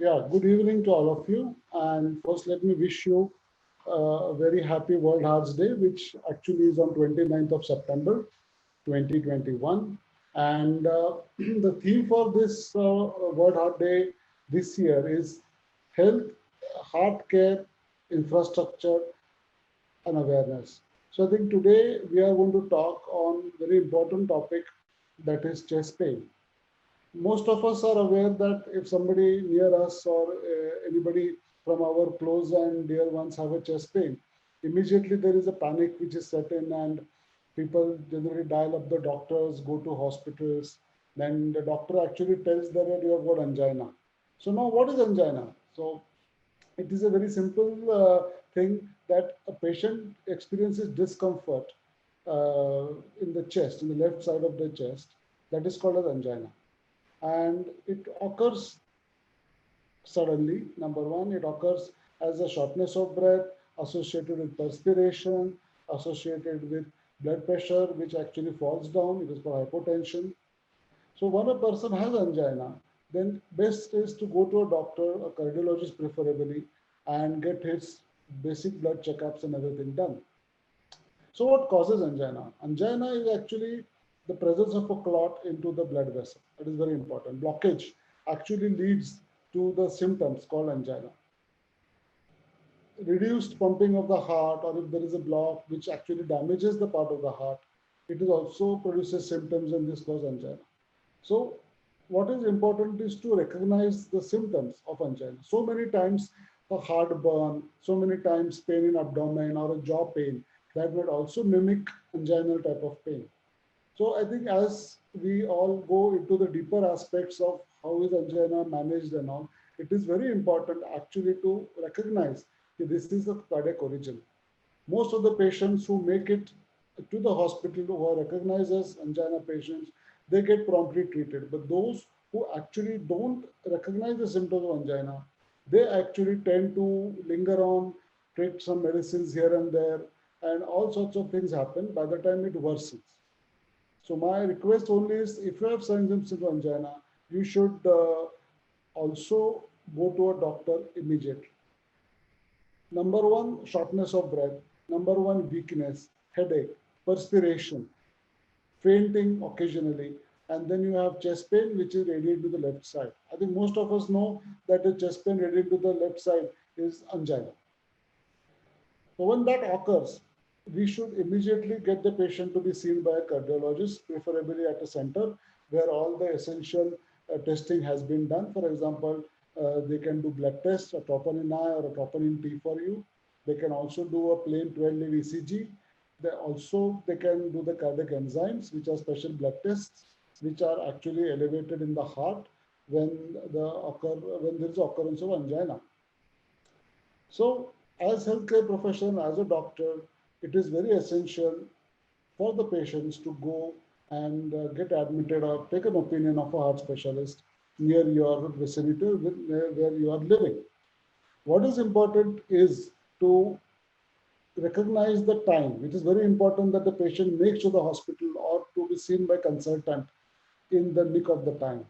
Yeah, good evening to all of you. And first, let me wish you a very happy World Hearts Day, which actually is on 29th of September 2021. And the theme for this World Heart Day this year is health, heart care, infrastructure, and awareness. So I think today we are going to talk on very important topic, that is chest pain. Most of us are aware that if somebody near us or anybody from our close and dear ones have a chest pain, immediately there is a panic which is set in, and people generally dial up the doctors, go to hospitals. Then the doctor actually tells them that you have got angina. So now what is angina? So it is a very simple thing that a patient experiences discomfort uh, in the chest, in the left side of the chest. That is called as angina, and it occurs suddenly. Number one, it occurs as a shortness of breath associated with perspiration, associated with blood pressure, which actually falls down. It is called hypotension. So when a person has angina, then best is to go to a doctor, a cardiologist preferably, and get his basic blood checkups and everything done. So what causes angina? Angina is actually the presence of a clot into the blood vessel. That is very important. Blockage actually leads to the symptoms called angina. Reduced pumping of the heart, or if there is a block which actually damages the part of the heart, it is also produces symptoms, and this causes angina. So what is important is to recognize the symptoms of angina. So many times a heartburn, so many times pain in abdomen or a jaw pain, that would also mimic anginal type of pain. So I think as we all go into the deeper aspects of how is angina managed and all, it is very important actually to recognize that this is a cardiac origin. Most of the patients who make it to the hospital who are recognized as angina patients, they get promptly treated. But those who actually don't recognize the symptoms of angina, they actually tend to linger on, take some medicines here and there, and all sorts of things happen by the time it worsens. So my request only is, if you have symptoms of angina, you should also go to a doctor immediately. Number one, shortness of breath. Number one, weakness, headache, perspiration, fainting occasionally. And then you have chest pain, which is radiated to the left side. I think most of us know that the chest pain radiated to the left side is angina. So when that occurs, we should immediately get the patient to be seen by a cardiologist, preferably at a center where all the essential testing has been done. For example, they can do blood tests, a troponin I or a troponin T for you. They can also do a plain 12-lead ECG. They can do the cardiac enzymes, which are special blood tests, which are actually elevated in the heart when there is occurrence of angina. So, as healthcare professional, as a doctor, it is very essential for the patients to go and get admitted or take an opinion of a heart specialist near your vicinity where you are living. What is important is to recognize the time. It is very important that the patient makes to the hospital or to be seen by consultant in the nick of the time.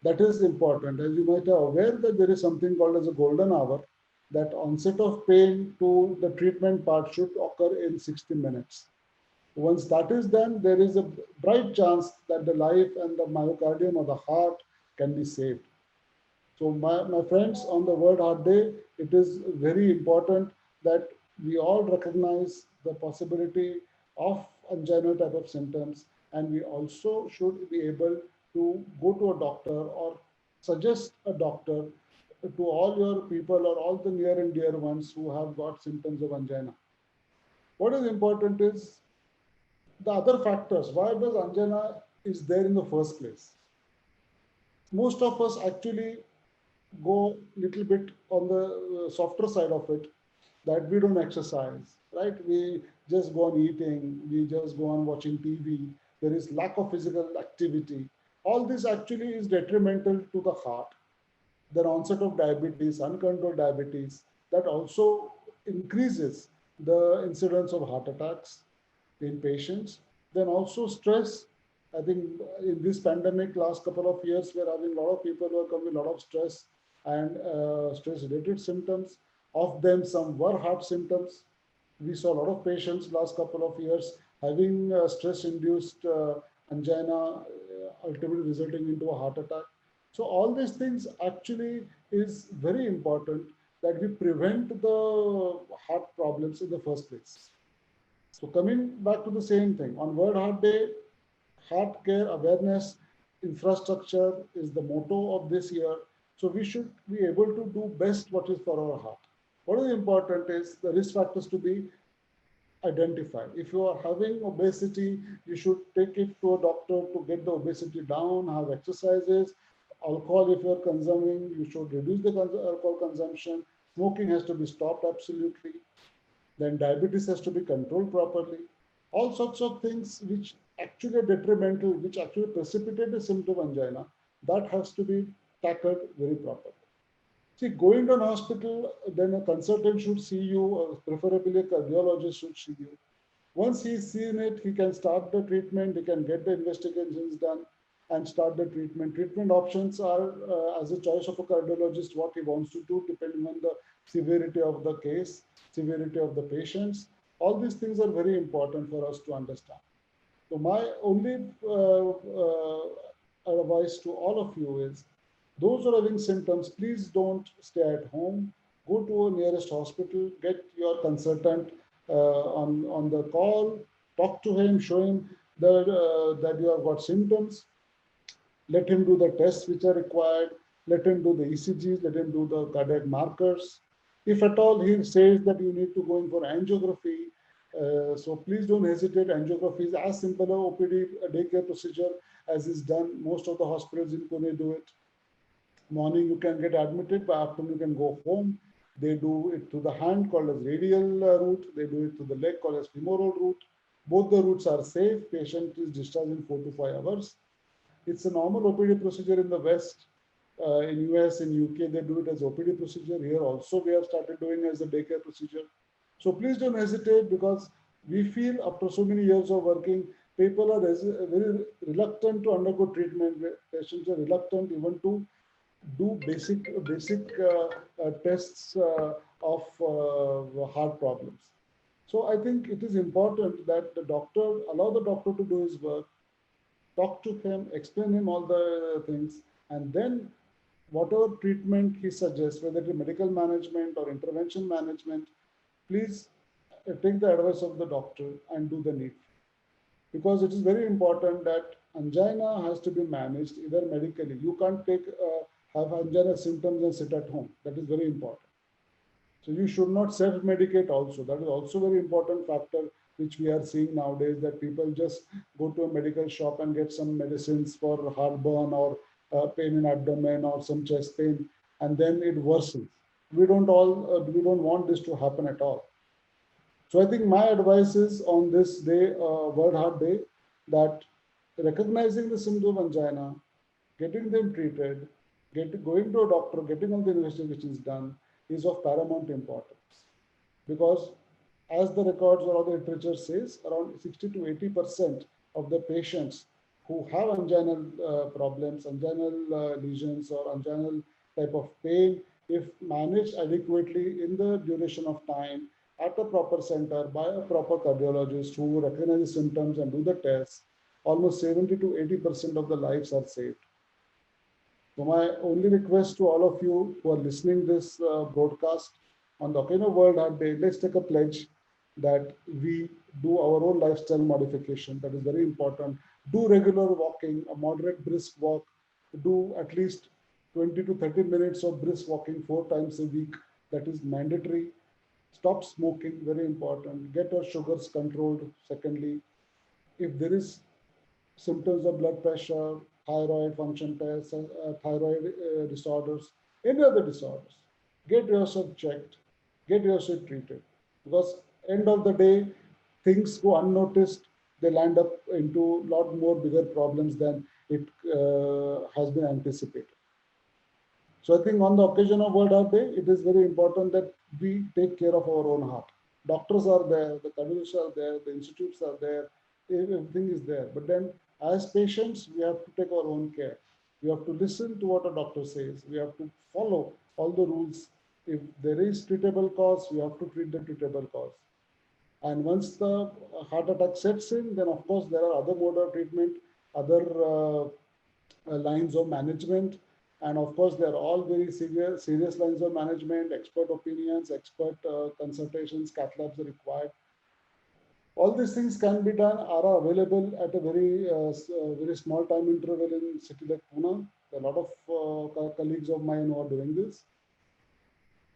That is important. As you might be aware that there is something called as a golden hour, that onset of pain to the treatment part should occur in 60 minutes. Once that is done, there is a bright chance that the life and the myocardium or the heart can be saved. So my friends, on the World Heart Day, it is very important that we all recognize the possibility of angina type of symptoms, and we also should be able to go to a doctor or suggest a doctor to all your people or all the near and dear ones who have got symptoms of angina. What is important is the other factors. Why does angina is there in the first place? Most of us actually go little bit on the softer side of it, that we don't exercise, right? We just go on eating, we just go on watching TV. There is lack of physical activity. All this actually is detrimental to the heart. The onset of diabetes, uncontrolled diabetes, that also increases the incidence of heart attacks in patients. Then also stress. I think in this pandemic, last couple of years, we're having a lot of people who are coming with a lot of stress. and stress-related symptoms. Of them, some were heart symptoms. We saw a lot of patients last couple of years having stress-induced angina, ultimately resulting into a heart attack. So all these things actually is very important that we prevent the heart problems in the first place. So coming back to the same thing, on World Heart Day, heart care awareness infrastructure is the motto of this year. So we should be able to do best what is for our heart. What is important is the risk factors to be identified. If you are having obesity, you should take it to a doctor to get the obesity down, have exercises. Alcohol, if you are consuming, you should reduce the alcohol consumption. Smoking has to be stopped absolutely. Then diabetes has to be controlled properly. All sorts of things which actually are detrimental, which actually precipitate a symptom of angina, that has to be tackled very properly. See, going to an hospital, then a consultant should see you, or preferably a cardiologist should see you. Once he's seen it, he can start the treatment, he can get the investigations done and start the treatment. Treatment options are as a choice of a cardiologist, what he wants to do, depending on the severity of the case, severity of the patients. All these things are very important for us to understand. So my only advice to all of you is, those who are having symptoms, please don't stay at home. Go to a nearest hospital, get your consultant on the call, talk to him, show him that you have got symptoms, let him do the tests which are required, let him do the ECGs, let him do the cardiac markers. If at all he says that you need to go in for angiography, so please don't hesitate. Angiography is as simple a OPD, a daycare procedure as is done. Most of the hospitals in Pune do it. Morning you can get admitted, by afternoon you can go home. They do it through the hand called as radial route. They do it through the leg called as femoral route. Both the routes are safe. Patient is discharged in 4 to 5 hours. It's a normal OPD procedure in the West. In US, in UK, they do it as OPD procedure. Here also we have started doing as a daycare procedure. So please don't hesitate, because we feel after so many years of working, people are very reluctant to undergo treatment. Patients are reluctant even to do basic tests of heart problems. So I think it is important that the doctor allow the doctor to do his work, talk to him, explain him all the things, and then whatever treatment he suggests, whether it is medical management or intervention management, please take the advice of the doctor and do the need. Because it is very important that angina has to be managed either medically. You can't have angina symptoms and sit at home. That is very important. So you should not self-medicate also. That is also very important factor which we are seeing nowadays, that people just go to a medical shop and get some medicines for heartburn or pain in abdomen or some chest pain, and then it worsens. We don't want this to happen at all. So I think my advice is on this day, World Heart Day, that recognizing the symptom of angina, getting them treated, going to a doctor, getting all the investigations done is of paramount importance. Because as the records or the literature says, around 60 to 80% of the patients who have anginal problems, anginal lesions or anginal type of pain, if managed adequately in the duration of time at a proper center by a proper cardiologist who recognize the symptoms and do the tests, almost 70 to 80% of the lives are saved. So my only request to all of you who are listening this broadcast on the occasion of World Heart Day, let's take a pledge that we do our own lifestyle modification. That is very important. Do regular walking, a moderate brisk walk. Do at least 20 to 30 minutes of brisk walking 4 times a week. That is mandatory. Stop smoking, very important. Get your sugars controlled. Secondly, if there is symptoms of blood pressure, thyroid function tests, thyroid disorders, any other disorders, get yourself checked, get yourself treated. Because end of the day, things go unnoticed, they land up into a lot more bigger problems than it has been anticipated. So I think on the occasion of World Heart Day, it is very important that we take care of our own heart. Doctors are there, the cardiologists are there, the institutes are there, everything is there. But then as patients, we have to take our own care. We have to listen to what a doctor says. We have to follow all the rules. If there is treatable cause, we have to treat the treatable cause. And once the heart attack sets in, then of course there are other mode of treatment, other lines of management. And of course, they are all very serious lines of management, expert opinions, expert consultations, cath labs are required. All these things can be done, are available at a very small time interval in city like Pune. A lot of colleagues of mine who are doing this.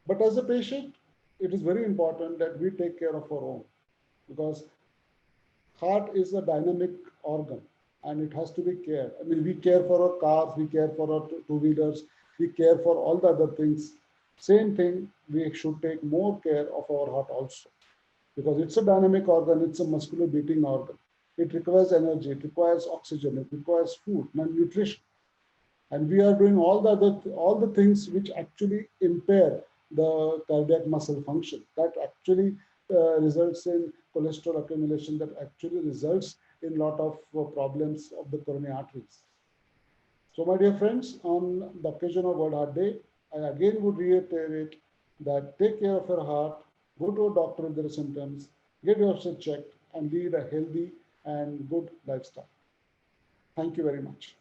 But as a patient, it is very important that we take care of our own, because heart is a dynamic organ and it has to be cared. I mean, we care for our cars, we care for our two-wheelers, we care for all the other things. Same thing, we should take more care of our heart also, because it's a dynamic organ, it's a muscular beating organ. It requires energy, it requires oxygen, it requires food and nutrition. And we are doing all the things which actually impair the cardiac muscle function. That actually results in cholesterol accumulation. That actually results in a lot of problems of the coronary arteries. So, my dear friends, on the occasion of World Heart Day, I again would reiterate that take care of your heart, go to a doctor if there are symptoms, get yourself checked, and lead a healthy and good lifestyle. Thank you very much.